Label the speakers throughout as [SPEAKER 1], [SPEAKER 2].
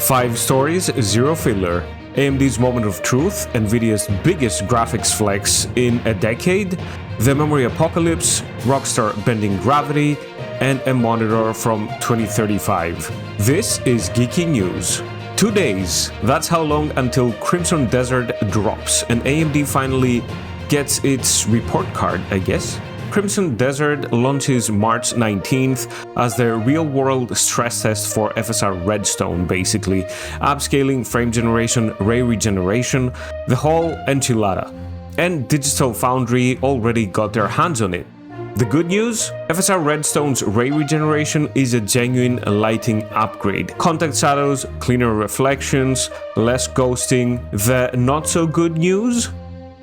[SPEAKER 1] 5 stories, 0 filler. AMD's moment of truth, NVIDIA's biggest graphics flex in a decade, the memory apocalypse, Rockstar bending gravity, and a monitor from 2035. This is Geeky News. 2 days, that's how long until Crimson Desert drops and AMD finally gets its report card, I guess. Crimson Desert launches March 19th as the real-world stress test for FSR Redstone, basically. Upscaling, frame generation, ray regeneration, the whole enchilada. And Digital Foundry already got their hands on it. The good news? FSR Redstone's ray regeneration is a genuine lighting upgrade. Contact shadows, cleaner reflections, less ghosting. The not-so-good news?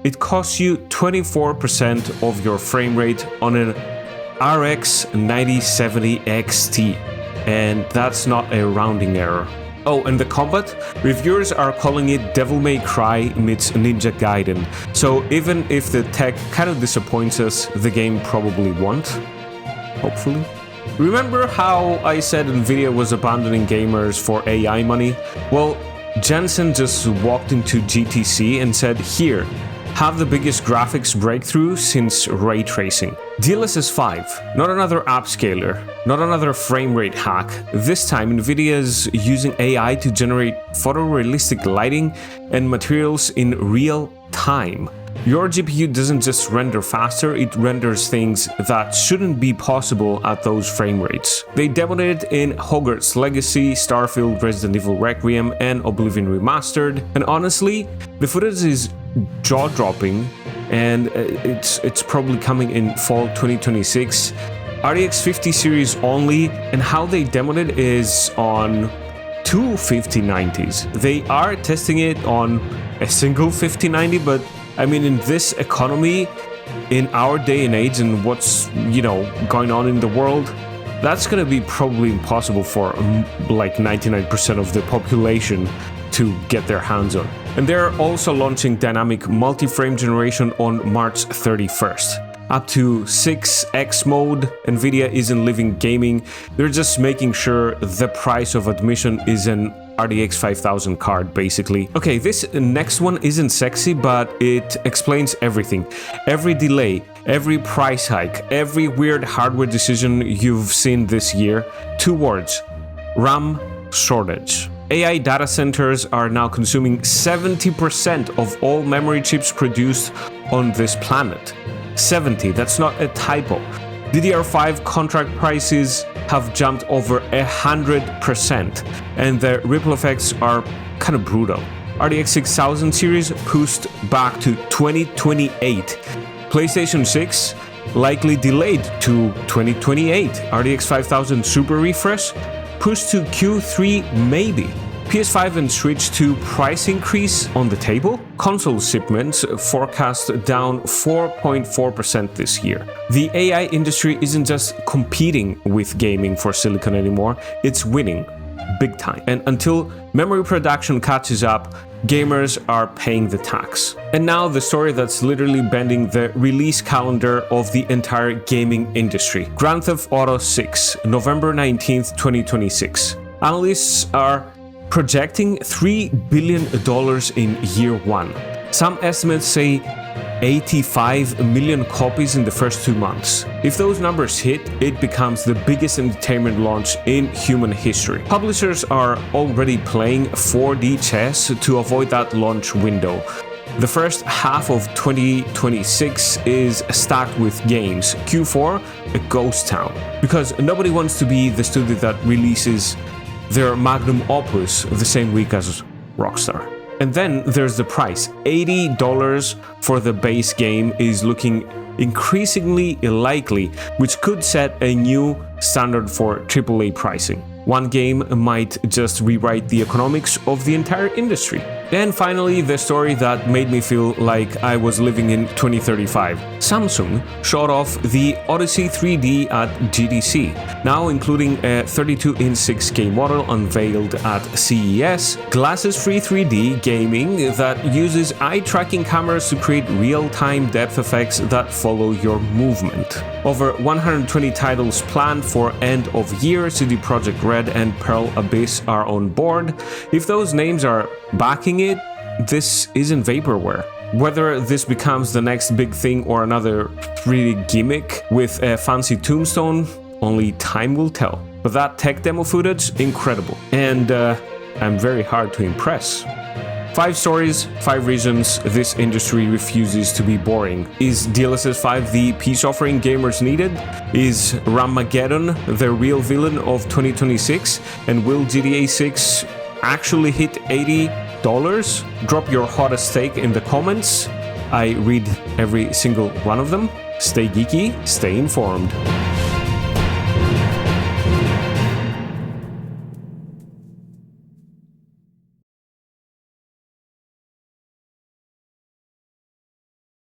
[SPEAKER 1] It costs you 24% of your frame rate on an RX 9070 XT, and that's not a rounding error. Oh, and the combat? Reviewers are calling it Devil May Cry meets Ninja Gaiden, so even if the tech kind of disappoints us, the game probably won't. Hopefully. Remember how I said NVIDIA was abandoning gamers for AI money? Well, Jensen just walked into GTC and said, "Here, have the biggest graphics breakthrough since ray tracing. DLSS 5, not another upscaler, not another frame rate hack. This time NVIDIA's using AI to generate photorealistic lighting and materials in real time. Your GPU doesn't just render faster, it renders things that shouldn't be possible at those frame rates." They demoed it in Hogwarts Legacy, Starfield, Resident Evil Requiem, and Oblivion Remastered, and honestly, the footage is jaw-dropping, and it's probably coming in fall 2026. RTX 50 series only, and how they demoed it is on 2 5090s. They are testing it on a single 5090, but I mean, in this economy, in our day and age, and what's, going on in the world, that's gonna be probably impossible for like 99% of the population to get their hands on. And they're also launching dynamic multi-frame generation on March 31st. Up to 6x mode, NVIDIA isn't leaving gaming, they're just making sure the price of admission is an RTX 5000 card, basically. Okay, this next one isn't sexy, but it explains everything. Every delay, every price hike, every weird hardware decision you've seen this year. 2 words: RAM shortage. AI data centers are now consuming 70% of all memory chips produced on this planet. 70, that's not a typo. DDR5 contract prices have jumped over 100%, and the ripple effects are kind of brutal. RTX 6000 series pushed back to 2028. PlayStation 6 likely delayed to 2028. RTX 5000 Super Refresh pushed to Q3 maybe. PS5 and Switch 2 price increase on the table. Console shipments forecast down 4.4% this year. The AI industry isn't just competing with gaming for silicon anymore, it's winning big time. And until memory production catches up, gamers are paying the tax. And now the story that's literally bending the release calendar of the entire gaming industry. Grand Theft Auto 6, November 19th, 2026. Analysts are projecting $3 billion in year one. Some estimates say 85 million copies in the first 2 months. If those numbers hit, it becomes the biggest entertainment launch in human history. Publishers are already playing 4D chess to avoid that launch window. The first half of 2026 is stacked with games. Q4, a ghost town. Because nobody wants to be the studio that releases their magnum opus the same week as Rockstar. And then there's the price. $80 for the base game is looking increasingly likely, which could set a new standard for AAA pricing. One game might just rewrite the economics of the entire industry. And finally, the story that made me feel like I was living in 2035. Samsung showed off the Odyssey 3D at GDC, now including a 32-inch 6K model unveiled at CES, glasses-free 3D gaming that uses eye-tracking cameras to create real-time depth effects that follow your movement. Over 120 titles planned for end of year. CD Projekt Red and Pearl Abyss are on board. If those names are backing it, this isn't vaporware. Whether this becomes the next big thing or another pretty gimmick with a fancy tombstone, only time will tell. But that tech demo footage, incredible. And I'm very hard to impress. 5 stories, 5 reasons this industry refuses to be boring. Is DLSS 5 the peace offering gamers needed? Is RAMmageddon the real villain of 2026? And will GTA 6 actually hit $80? Drop your hottest take in the comments. I read every single one of them. Stay geeky, stay informed.